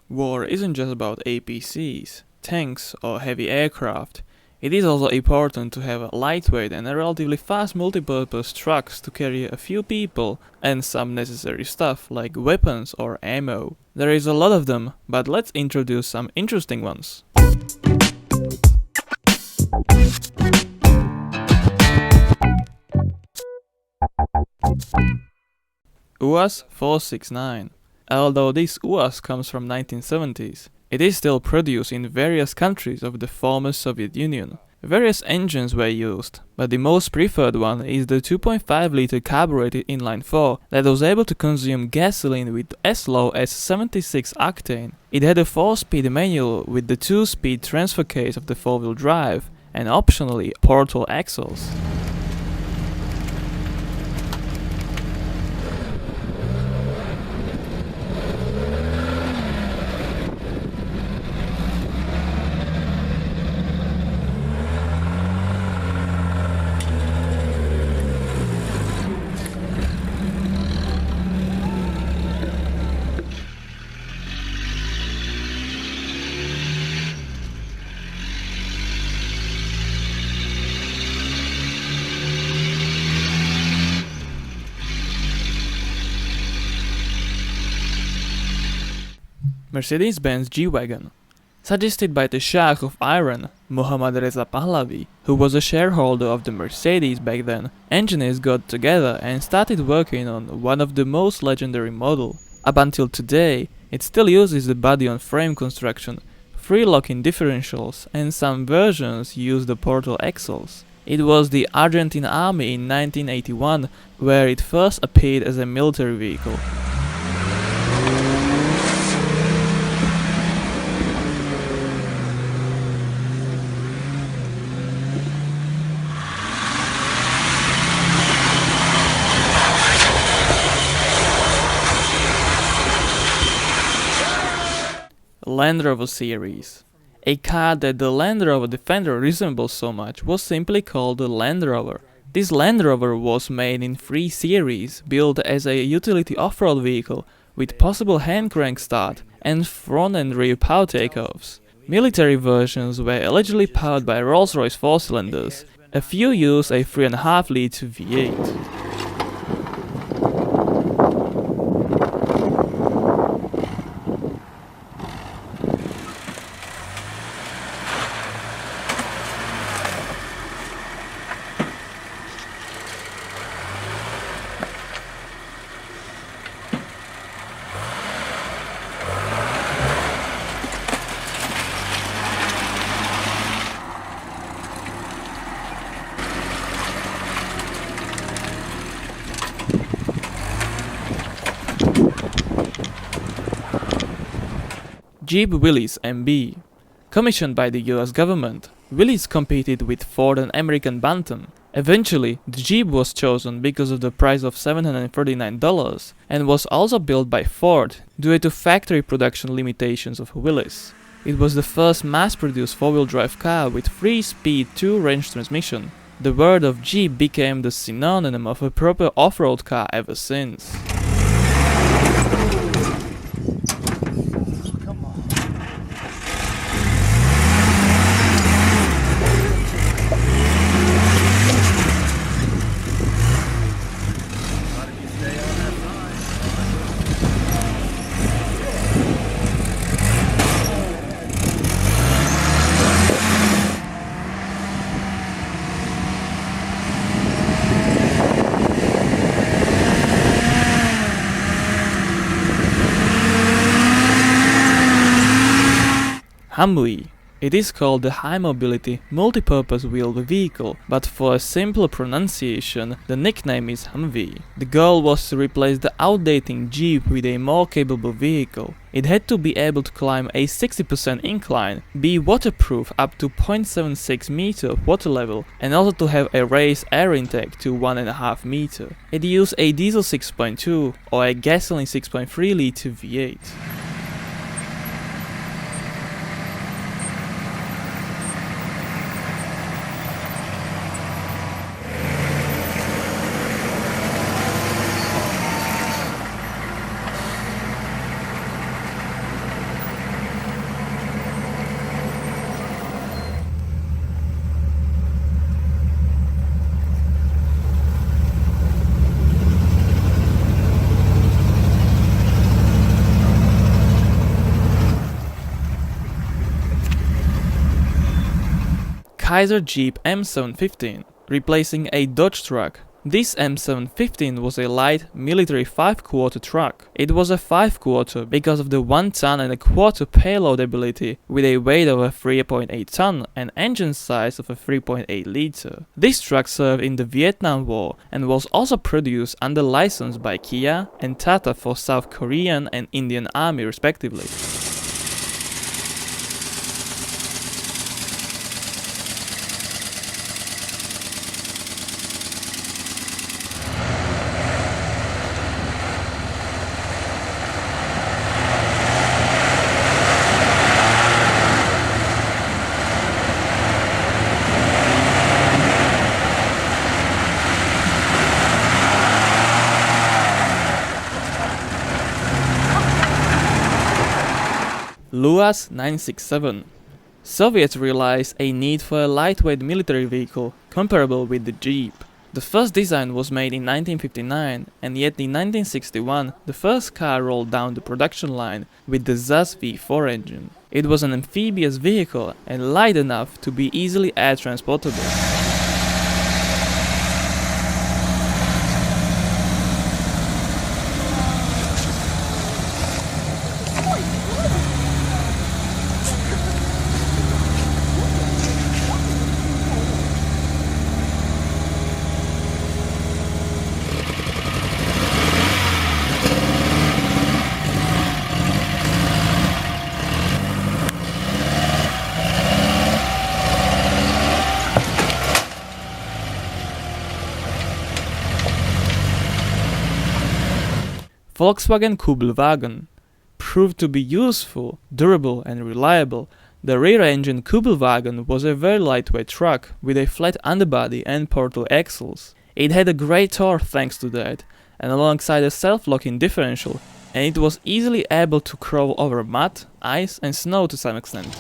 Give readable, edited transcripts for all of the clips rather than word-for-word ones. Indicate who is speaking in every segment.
Speaker 1: War isn't just about APCs, tanks or heavy aircraft. It is also important to have lightweight and relatively fast multipurpose trucks to carry a few people and some necessary stuff like weapons or ammo. There is a lot of them, but let's introduce some interesting ones. LuAZ 469. Although this LuAZ comes from 1970s, it is still produced in various countries of the former Soviet Union. Various engines were used, but the most preferred one is the 2.5-liter carbureted inline-4 that was able to consume gasoline with as low as 76 octane. It had a 4-speed manual with the 2-speed transfer case of the 4-wheel drive, and optionally portal axles. Mercedes-Benz G-Wagen. Suggested by the Shah of Iran, Mohammad Reza Pahlavi, who was a shareholder of the Mercedes back then, engineers got together and started working on one of the most legendary model. Up until today, it still uses the body-on-frame construction, free locking differentials, and some versions use the portal axles. It was the Argentine army in 1981 where it first appeared as a military vehicle. Land Rover series. A car that the Land Rover Defender resembles so much was simply called the Land Rover. This Land Rover was made in 3 series, built as a utility off-road vehicle with possible hand crank start and front and rear power takeoffs. Military versions were allegedly powered by Rolls-Royce 4-cylinders. A few used a 3.5-liter V8. Jeep Willys MB. Commissioned by the US government, Willys competed with Ford and American Bantam. Eventually, the Jeep was chosen because of the price of $739 and was also built by Ford due to factory production limitations of Willys. It was the first mass-produced 4-wheel drive car with 3-speed 2-range transmission. The word of Jeep became the synonym of a proper off-road car ever since. Humvee. It is called the High Mobility Multipurpose Wheeled Vehicle, but for a simpler pronunciation, the nickname is Humvee. The goal was to replace the outdated Jeep with a more capable vehicle. It had to be able to climb a 60% incline, be waterproof up to 0.76 meter water level, and also to have a raised air intake to 1.5 meter. It used a diesel 6.2 or a gasoline 6.3 liter V8. Kaiser Jeep M715, replacing a Dodge truck. This M715 was a light military 5-quarter truck. It was a 5-quarter because of the 1.25 ton payload ability with a weight of a 3.8 ton and engine size of a 3.8 liter. This truck served in the Vietnam War and was also produced under license by Kia and Tata for South Korean and Indian Army respectively. LuAZ 967. Soviets realized a need for a lightweight military vehicle comparable with the Jeep. The first design was made in 1959, and yet in 1961 the first car rolled down the production line with the ZAZ V4 engine. It was an amphibious vehicle and light enough to be easily air transportable. Volkswagen Kübelwagen proved to be useful, durable and reliable. The rear-engine Kübelwagen was a very lightweight truck with a flat underbody and portal axles. It had a great torque thanks to that, and alongside a self-locking differential, and it was easily able to crawl over mud, ice and snow to some extent.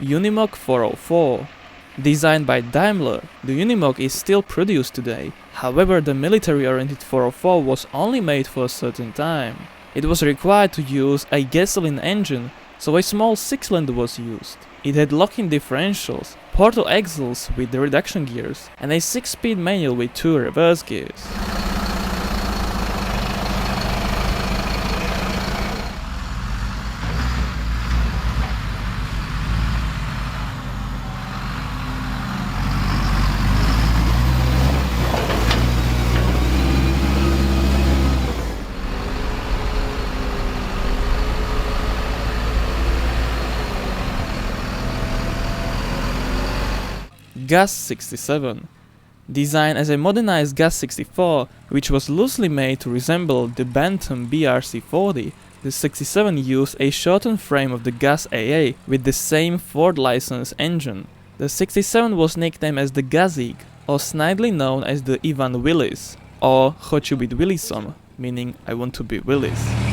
Speaker 1: Unimog 404. Designed by Daimler, the Unimog is still produced today. However, the military-oriented 404 was only made for a certain time. It was required to use a gasoline engine, so a small 6-cylinder was used. It had locking differentials, portal axles with the reduction gears, and a 6-speed manual with 2 reverse gears. GAZ 67. Designed as a modernized GAZ 64, which was loosely made to resemble the Bantam BRC40, the 67 used a shortened frame of the GAZ AA with the same Ford license engine. The 67 was nicknamed as the Gazig, or snidely known as the Ivan Willys, or Хочу быть Willisom, meaning I want to be Willys.